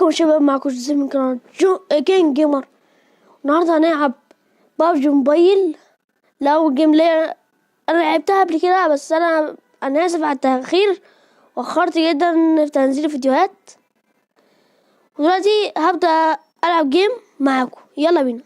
ازيكم يا شباب، معكم جزء من قناة كينج جيمر. النهارده هنلعب بابجي موبايل. لو جيم لي انا لعبتها قبل كده، بس انا اسف على التأخير، وأخرت جدا في تنزيل الفيديوهات. ودلوقتي هبدأ ألعب جيم معاكم، يلا بينا.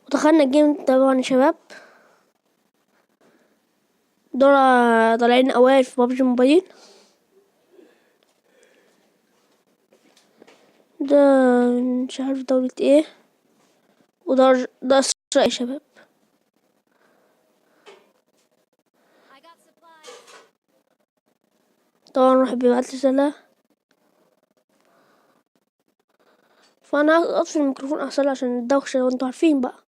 ودخلنا الجيم طبعا يا شباب. دول طالعين اوائل في بابجي موبايل. ده مش عارف دولة ايه، ده اسرائيل يا شباب. طبعا واحد بيبعتلي رسالة، فانا اطفي الميكروفون احسن عشان الدوشة، وانتوا عارفين بقى.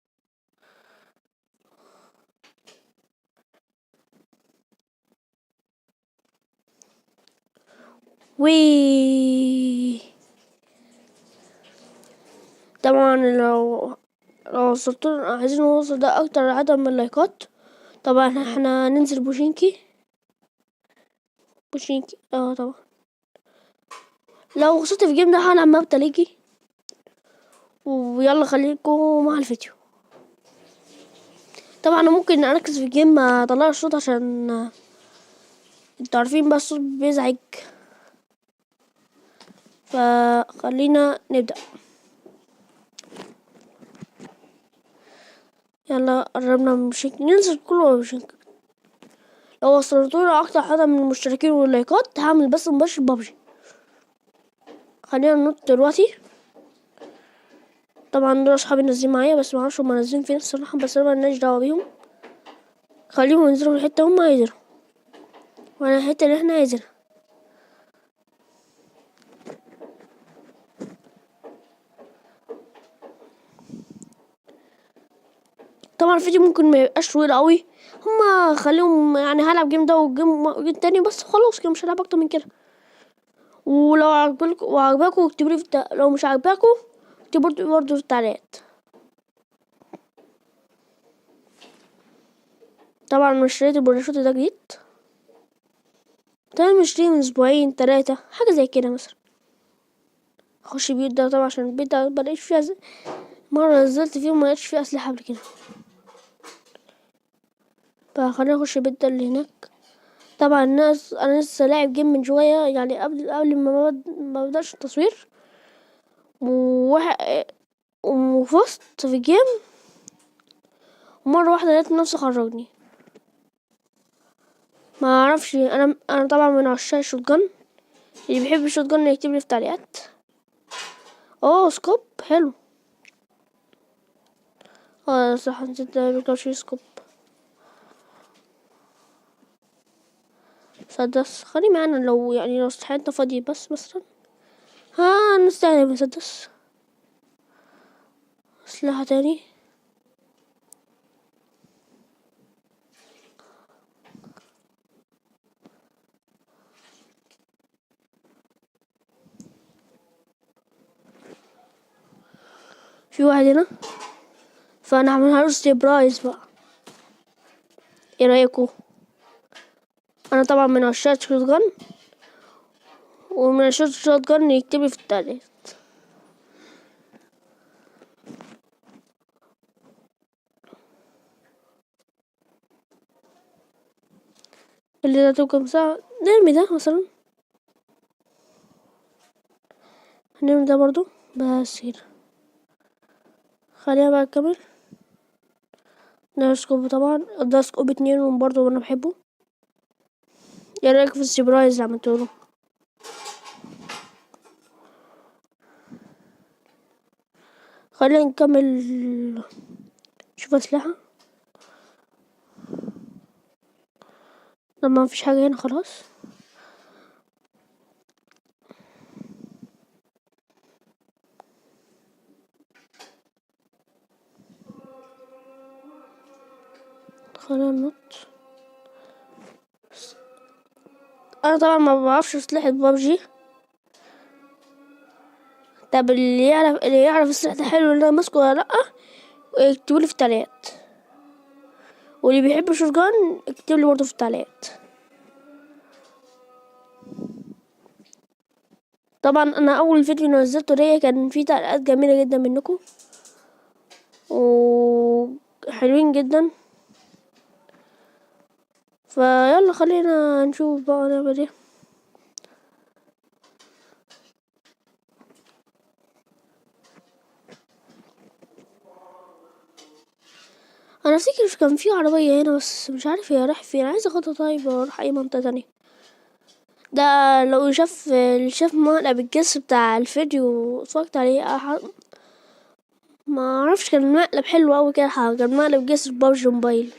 وي طبعا لو وصلتوا عايزين نوصل ده اكتر عدد من اللايكات، طبعا احنا ننزل بوشينكي طبعا. لو وصلت في الجيم ده هلعب ماب تليجي. ويلا خليكم مع الفيديو. طبعا انا ممكن اركز في الجيم ما اطلعش الصوت، عشان انتوا عارفين بس الصوت بيزعج. فخلينا نبدأ. يلا قربنا من بوشينكي، ننزل كله بوشينكي. لو وصلتوا اكتر عدد من المشتركين واللايكات هعمل بس مباشر بابجي. خلينا ننط دلوقتي. طبعا دول اصحابي نازلين معايا، بس معرفش هما نازلين فين الصراحة، بس انا ملناش دعوة بيهم. خليهم ينزلوا الحتة هما عايزينها، وانا الحتة اللي احنا عايزينها. طبعا الفيديو ممكن ما يبقاش طويل قوي، هما خليهم يعني هلعب جيم ده وجيم تاني بس، خلاص كده مش هلعب اكتر من كده. ولو عجبكم اكتبوا لي لو مش عجبكم اكتبوا لي برضه في التعليقات. طبعا مش اشتريت الباراشوت ده جديد، ده مشتريه من اسبوعين 3 حاجه زي كده مثلا. اخش بيوت ده طبعا، عشان البيت ده مبلاقيش فيها مره نزلت فيه وملقتش فيه اسلحه قبل كده، فخلينا نخش البيت ده اللي هناك. طبعا انا لسه لاعب جيم من شويه، يعني قبل ما بدأش التصوير، وفزت في الجيم، ومره واحده لقيت نفسي خرجني. ما اعرفش، انا طبعا من عشاق الشوت جن. اللي بيحب الشوت جن يكتب لي في التعليقات. سكوب حلو. صح، نسيت ميركبش سكوب. مسدس خلي معانا، لو صحتنا فاضي بس مثلا نستخدم مسدس. سلاح تاني. في واحد هنا، فانا هعملها له سيربرايز بقى. ايه رايكم؟ انا طبعا من عشاق الشوت جن، ومن عشاق الشوت جن يكتب لي في التعليقات. اللي ده توكم ساعة نرمي ده مثلا، هنرمي ده برضو بس كده. خلينا بقى نكمل. ده سكوب طبعا، ده سكوب 2 برضو انا بحبه. ايه رايك في السيربرايز اللي عملته؟ خلينا نكمل. شوف اسلحة. لما مفيش حاجة هنا خلاص. خلينا ننط. انا طبعا ما بعرفش اسلحة بابجي. طب اللي يعرف السلاح ده حلو اللي انا ماسكه ولا لا، اكتبولي في التعليقات. واللي بيحب الشوتجان اكتبلي برضه في التعليقات. طبعا انا اول فيديو نزلته ليا كان فيه تعليقات جميلة جدا منكم وحلوين جدا. فيلا خلينا نشوف بقى نعمل ايه. انا افتكر كان في عربية هنا بس مش عارف هي رايحة فين. عايز اخدها طيب واروح اي منطقة تانية. ده لو شاف مقلب الجس بتاع الفيديو اتفرجت عليه ما اعرفش، كان مقلب حلو اوي كده. كان مقلب جس ببجي موبايل.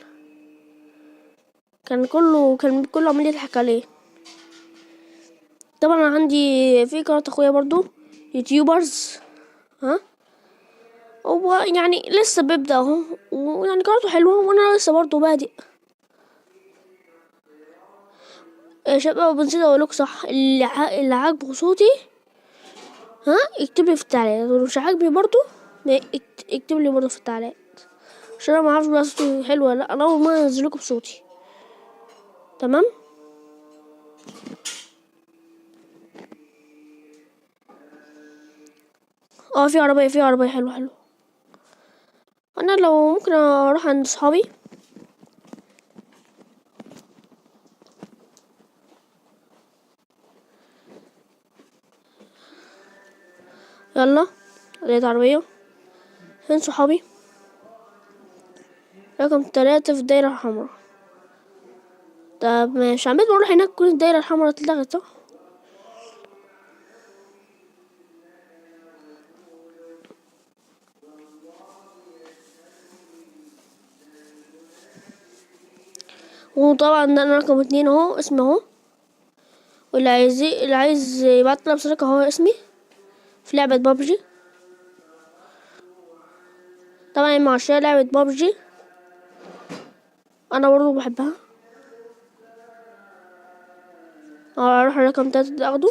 كان كله عمال يضحك عليه. طبعا انا عندي في قناة اخويا برضو يوتيوبرز. ها هو يعني لسه بيبدأ اهو، ويعني قناته حلوة وانا لسه برضو بادئ. يا شباب نسيت اقولك صح، اللي عاجبه صوتي ها اكتب لي في التعليقات، ولو مش عاجبني برضو اكتب لي برضو في التعليقات، عشان انا ما اعرفش بقى صوتي حلو ولا لا. انا اول ما انزلكم بصوتي. تمام. في عربية حلو. انا لو ممكن اروح عند صحابي. يلا لقيت عربية. فين صحابي؟ رقم 3 في الدايرة الحمراء. طب ماشي، عمال بروح هناك كل الدايرة الحمراء اتلغت صح. وطبعا ده انا رقم 2 اهو، اسمي اهو. اللي عايز يبعت طلب صديق اهو اسمي في لعبة بابجي. طبعا مع عشان لعبة بابجي انا برضو بحبها. اروح رقم 3 ده اخده.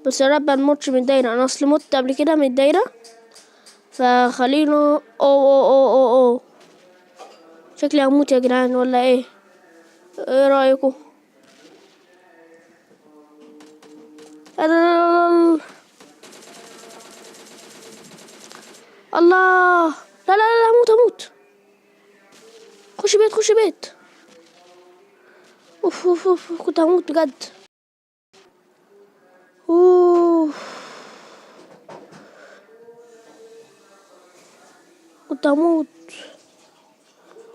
بس يا رب منموتش من الدايرة، انا اصل مت قبل كده من الدايرة. فخلينا او شكلي هموت يا جدعان ولا ايه رأيكم؟ الله الله. لا لا لا، هموت. خش بيت. اوف كنت هموت بجد. اوف كنت هموت.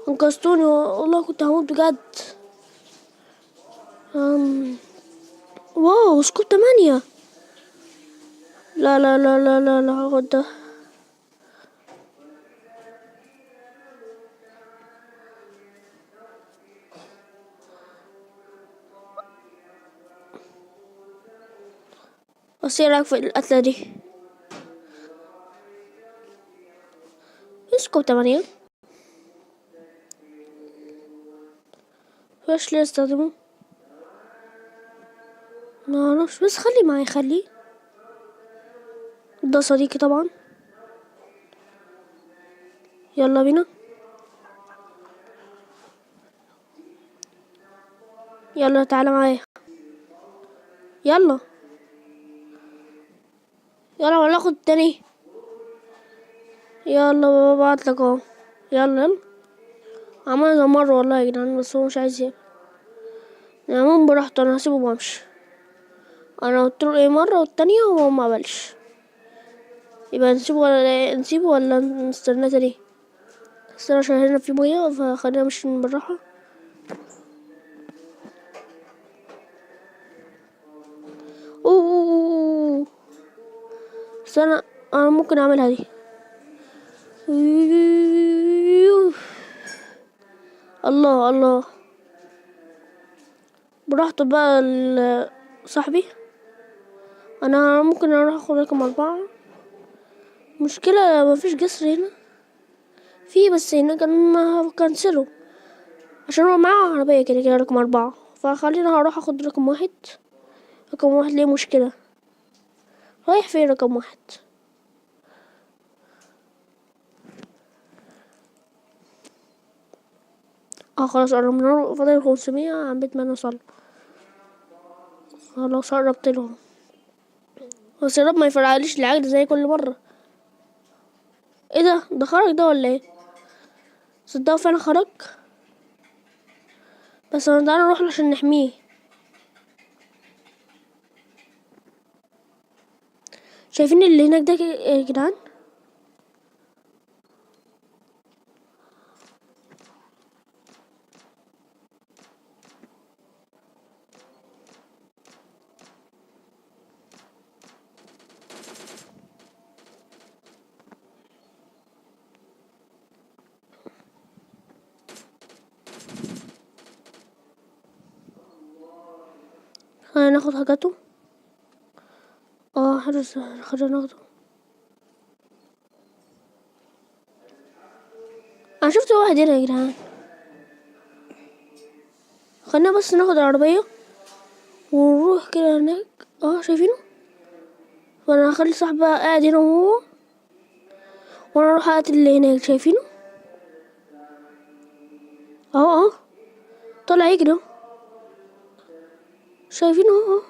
انقذتوني والله، كنت هموت بجد. واو سكوب 8. لا هاخد ده. بس ايه رايك في القتلة دي؟ سكوب 8 فاش ليه استخدمه؟ ما اعرفش، بس خلي معايا خليه. ده صديقي طبعا. يلا بينا. يلا تعالى معايا. يلا ولا اخد تاني. يلا ببعتلك اهو. يلا عملنا مرة والله يا جدعان، بس هو مش عايز يعني المهم براحته، انا هسيبه وامشي. انا قلتله ايه مرة والتانية وهو ما قبلش. يبقى نسيبه ولا نستناه تاني. استنى عشان هنا في مية، فخلينا نمشي بالراحة. اوه استنى، انا ممكن اعملها دي. الله براحته بقى صاحبي. انا ممكن اروح اخد رقم 4. مشكلة مفيش جسر هنا. في بس هنا كان كنسله عشان هو معاه عربية كده كده رقم 4. فخلينا هروح اخد رقم 1. رقم 1 ليه مشكلة. رايح فين رقم 1؟ خلاص قربنا، فاضل 500 عن بيت ما نوصل. خلاص قربت لهم. بس يا رب ما يفرقليش العجل زي كل مرة. ايه ده خرج ده ولا ايه؟ صدقوا فعلا خرج. بس انا تعالى نروح له عشان نحميه. شايفين اللي هناك ده يا جدعان؟ خلينا ناخد حاجاته. حرس خلينا ناخده. انا شفت واحد هنا يا جدعان. خلينا بس ناخد العربية ونروح كده هناك. شايفينه. وانا هخلي صاحبي قاعد هنا وهو، وانا اروح اقتل اللي هناك. شايفينه اهو طلع يجري اهو. شايفينه اهو.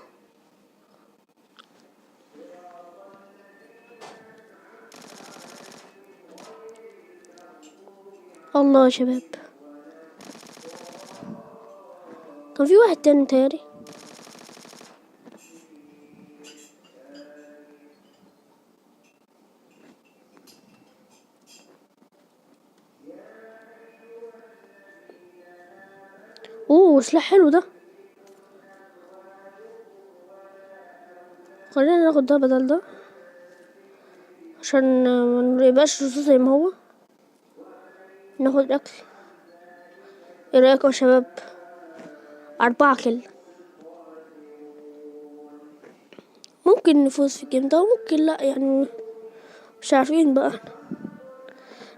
الله يا شباب. كان في واحد تاني تاني. سلاح حلو ده. خلينا ناخد ده بدل ده عشان ما يبقاش رصاص زي ما هو. ناخد اكل. ايه رايكم يا شباب؟ 4 كل. ممكن نفوز في الجيم ده وممكن لا، يعني مش عارفين بقى.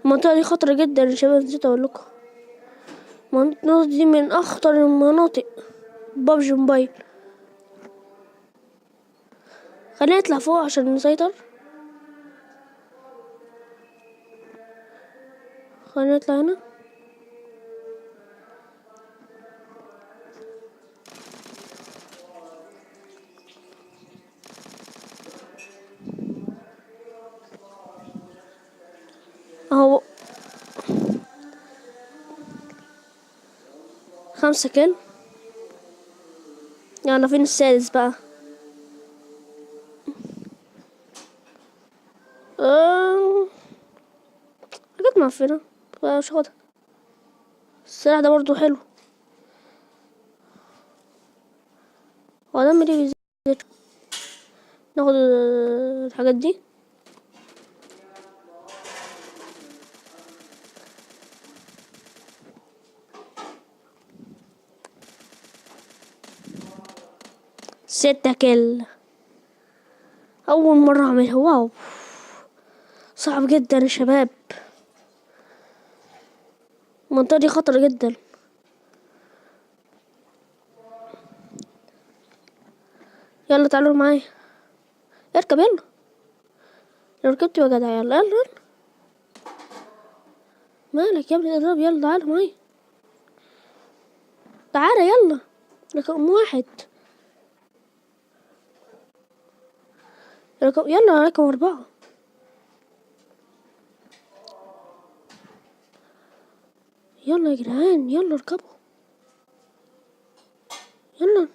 المنطقة دي خطرة جدا يا شباب، نسيت اقول لكم. المنطقة دي من اخطر المناطق بابجي موبايل. خلينا نطلع فوق عشان نسيطر. خلينا نطلع هنا. اهو 5 كيل. يلا فين السادس بقى؟ حاجات معفنة مش هاخدها. السلاح ده برضو حلو. هو ده ليه بيزيد. ناخد الحاجات دي. ستة كيل. اول مرة اعملها. واو صعب جدا يا شباب. المنطقة دي خطر جدا. يلا تعالوا معايا. اركب يلا. لو ركبت يا جدع يلا يلا. مالك يا ابني اضرب. يلا تعالى معايا. تعالى يلا. رقم 1. يلا رقم 4. يلا يا جدعان يلا اركبوا. يلا.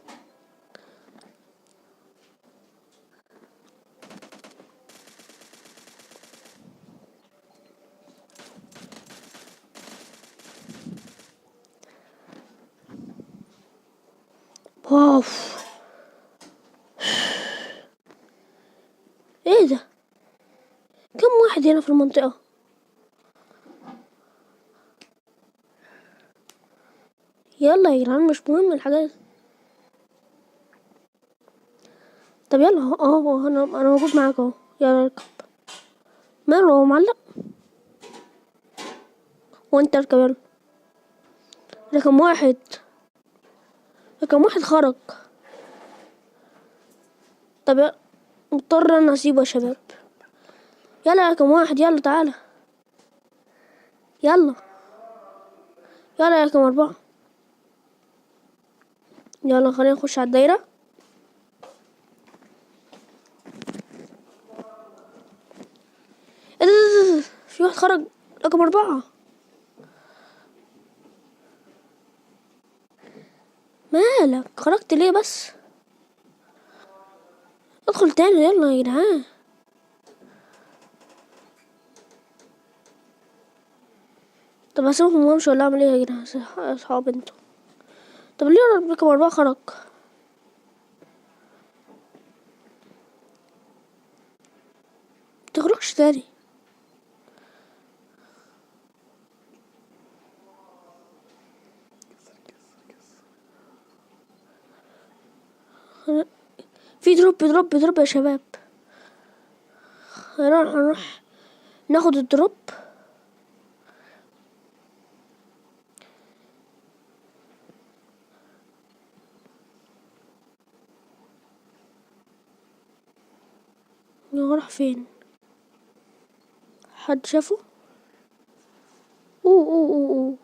واو ايه ده؟ كم واحد هنا في المنطقة؟ يلا يا جدعان مش مهم الحاجات. طب يلا انا موجود معاك اهو. يلا اركب. ماله هو معلق؟ وانت اركب يلا. رقم واحد خرج. طب مضطر انا اسيبه يا شباب. يلا يا رقم واحد، يلا تعالى. يلا يا رقم 4. يلا خلينا نخش على الدايرة. ايه ده؟ في واحد خرج، رقم 4. مالك خرجت ليه بس؟ ادخل تاني يلا يا جدعان. طب هسيبهم وامشي ولا اعمل ايه يا جدعان يا اصحاب انتوا؟ طب ليه رقم 4 خرج؟ متخرجش تاني. في دروب يا شباب. هنروح ناخد الدروب. نروح فين؟ حد شافه؟ اوه.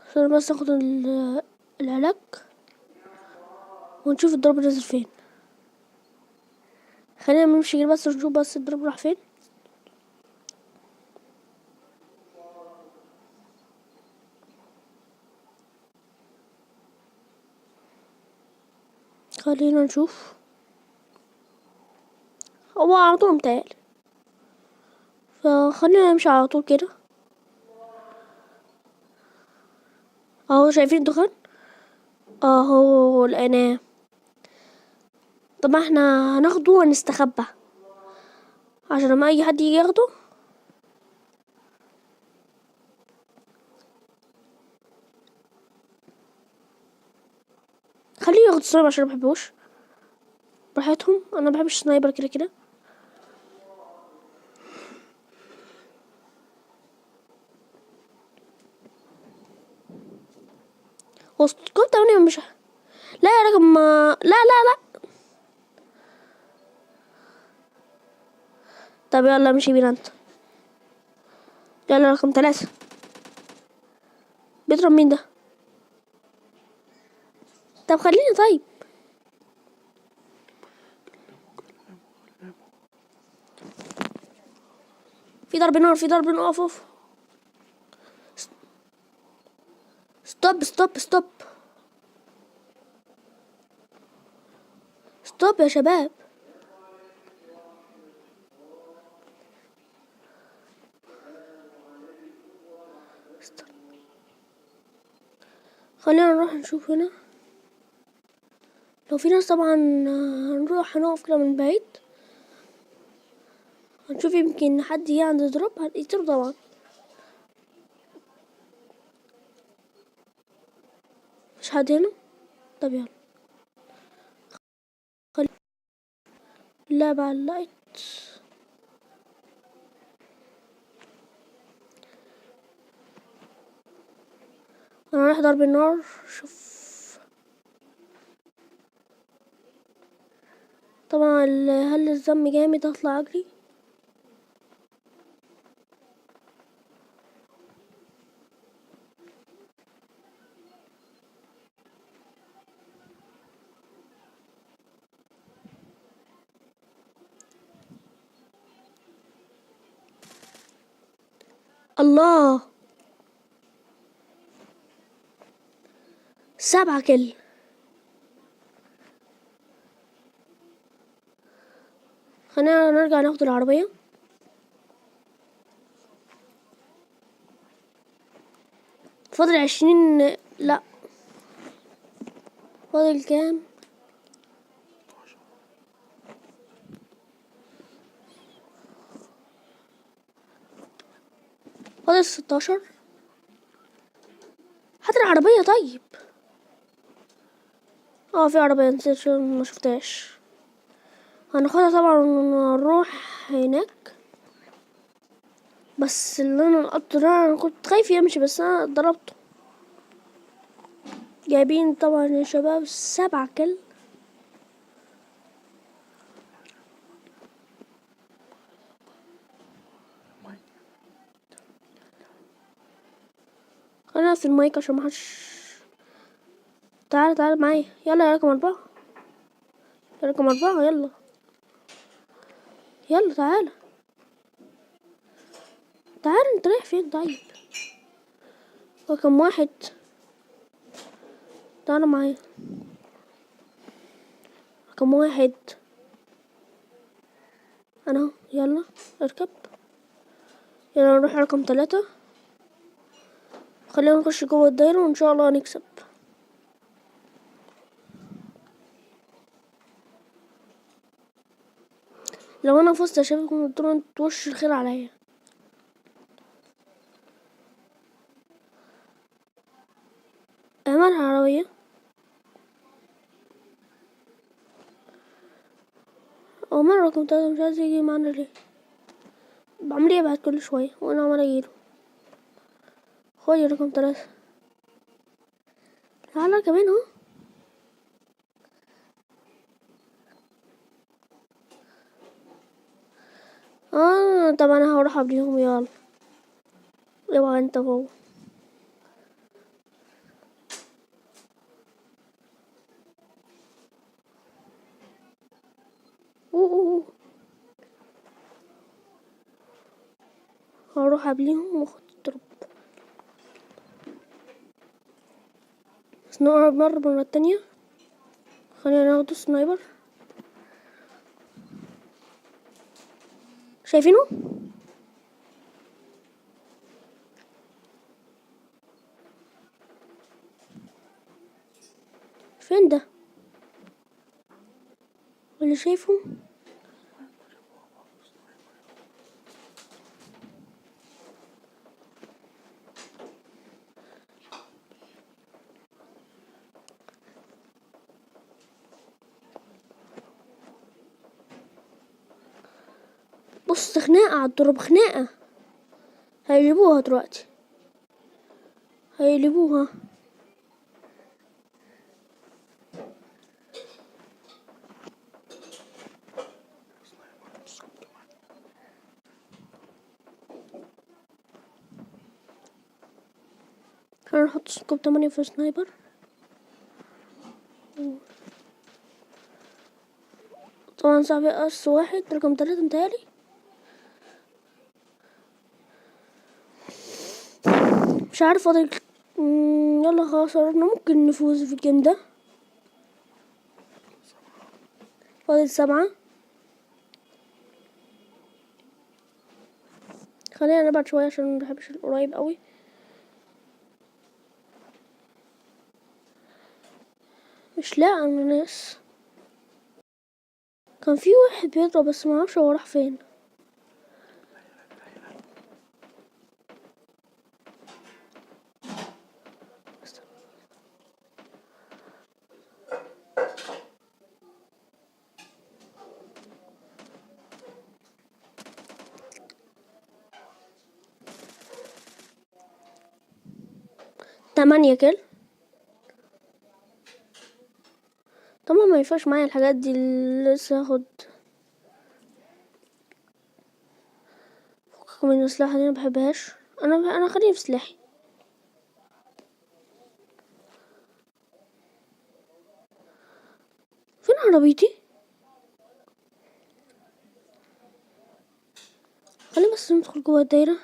عشان بس ناخد العلاج ونشوف الضرب نازل فين. خلينا نمشي كده بس نشوف بس الضرب راح فين. خلينا نشوف. هو على طول متهيألي، فخلينا نمشي على طول كده. اهو شايفين الدخان اهو لقيناه. طب احنا هناخده ونستخبى عشان لما اي حد يجي ياخده. خليه ياخد السنايبر عشان مبحبوش. براحتهم، انا مبحبش السنايبر كده كده. كنت 8 مش لا يا رقم لا. طب يلا امشي بينا انت. يلا رقم 3. بيضرب مين ده؟ طب خليني طيب. في ضرب نار اوف. ستوب يا شباب. خلينا نروح نشوف هنا. لو في ناس طبعا هنقف كده من بعيد. هنشوف يمكن حد يجي عند دروب هنقتله طبعا. مش حد هنا. طب يلا اللعبة على اللايت. انا رايح ضرب النار. شوف طبعا هل الزم جامد هطلع اجري. الله 7 كل. خلينا نرجع ناخد العربية. فاضل 20. لا فاضل كام؟ فاضل 16. هات العربية طيب. في عربية نسيت ما شفتهاش. هناخدها طبعا ونروح هناك. بس اللي انا القط ده انا كنت خايف يمشي بس انا ضربته. جايبين طبعا يا شباب 7 كل. خلينا في المايك عشان محدش. تعال معايا يلا يا رقم 4. يا رقم 4 يلا. يلا تعال انت رايح فين طيب؟ رقم 1 تعال معايا. رقم 1 انا يلا اركب. يلا نروح رقم 3. خلينا نخش جوه الدايرة وان شاء الله نكسب. لو انا فزت يا شباب كنتوا توش الخير عليا. امان عربية. او مرة رقم 3 مش عايز يجي معانا ليه؟ بعمل ايه بعد كل شوية وانا عمال اجيله. خد يا رقم 3. تعالى كمان اهو. طب انا هروح قبليهم يلا. يبقى انت هو. أوه. هروح قبليهم واخد الضرب. بس نقرب مرة التانية. خلينا ناخد السنايبر. شايفينه؟ فين ده؟ اللي شايفه؟ بص خناقة على الضرب خناقة. هيقلبوها دلوقتي. هيقلبوها. خلينا نحط سكوب 8 في سنايبر. طبعا صاحبي واحد رقم 3 متهيألي. مش عارف فاضل. يلا خلاص قربنا ممكن نفوز في الجيم ده. فاضل 7. خلينا نبعد شوية عشان مبحبش القريب قوي. مش لاقي انا ناس. كان في واحد بيضرب بس معرفش هو راح فين. تمانية كل. طبعا ما ينفعش معايا الحاجات دي لسه هاخد. فككم من السلاحة دي مبحبهاش. انا خليني في سلاحي. فين عربيتي؟ خلينا بس ندخل جوه الدايرة.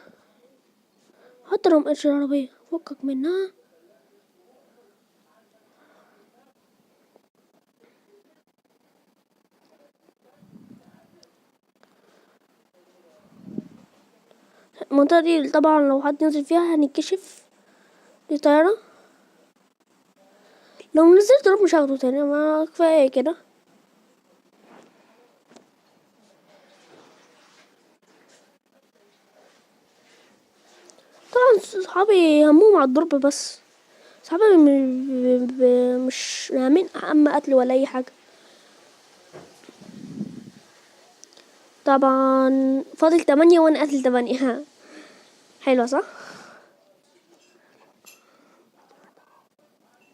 حتى لو مقتش العربية فكك منها. المنطقة دي طبعا لو حد نزل فيها هنتكشف. دي طيارة. لو نزلت ضرب مش هاخده تاني ما كفاية كده. طبعا صحابي همهم على الضرب بس. صحابي مش نايمين اما قتل ولا اي حاجة. طبعا فاضل 8 وانا قتل 8 ها. حلوة صح؟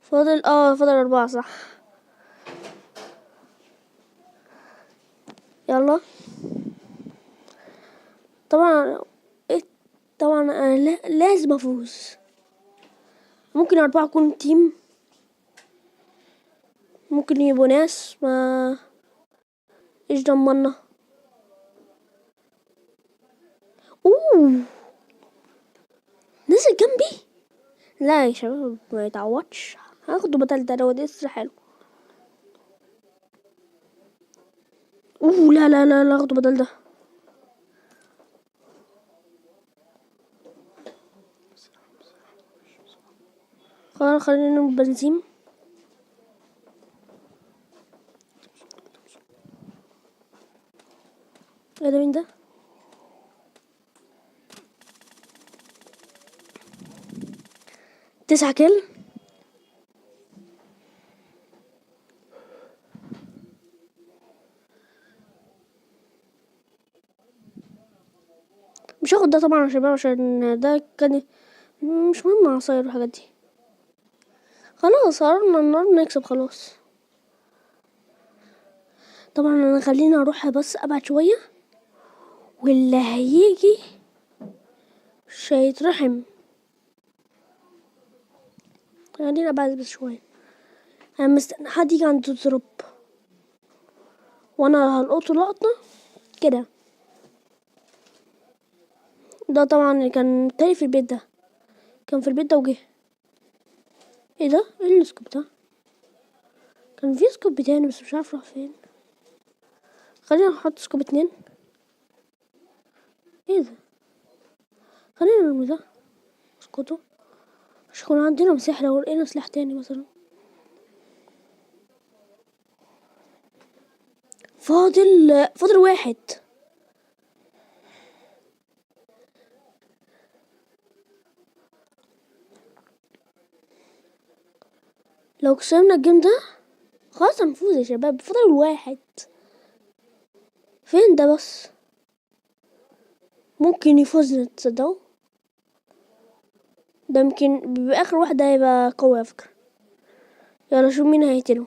فاضل فاضل 4 صح. يلا طبعا طبعا انا لازم افوز. ممكن 4 يكون تيم، ممكن يبقوا ناس ما ايش ضمنا. نزل جنبي. لا يا شباب ما يتعوضش، هاخده بدل ده لو لسه حلو. لا لا لا لا، هاخده بدل ده. خلينا نعمل بنزين. ايه ده؟ مين ده؟ تسعة كيل. مش هاخد ده طبعا يا شباب عشان ده كان مش مهم عصاير والحاجات دي. خلاص قررنا النهارده نكسب خلاص. طبعا انا خليني اروح بس ابعد شويه، واللي هيجي مش هيترحم. خلينا ابعد بس شويه. انا مستني حد يجي عند الدروب وانا هلقطه لقطه كده. ده طبعا اللي كان تاني في البيت ده، كان في البيت ده وجه. ايه ده؟ ايه السكوب ده؟ كان في سكوب تاني بس مش عارف راح فين. خلينا نحط سكوب 2. ايه ده؟ خلينا نرمي ده اسكتوا، مش يكون عندنا مساحة لو لقينا سلاح تاني مثلا. فاضل 1. لو كسبنا الجيم ده خلاص هنفوز يا شباب. فاضل 1. فين ده بس؟ ممكن يفوزنا تصدقوا؟ ده يمكن بآخر واحد هيبقى قوي على فكرة. يلا شوف مين هيقتله.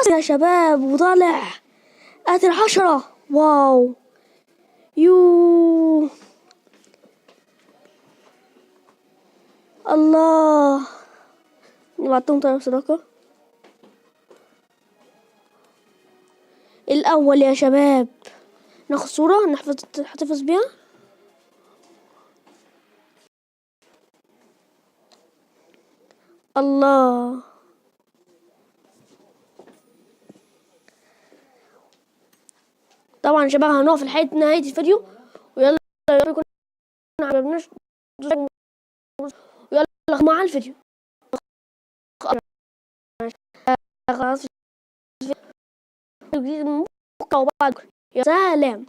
يا شباب وطالع قاتل 10. واو يو الله. نبعتهم طيب صداقة الأول يا شباب. ناخد صورة نحتفظ بيها. الله. طبعا يا شباب هنقف لحد نهاية الفيديو. ويلا يكون عجبناش ويلا مع الفيديو. خلاص جديد وبعد. يا سلام.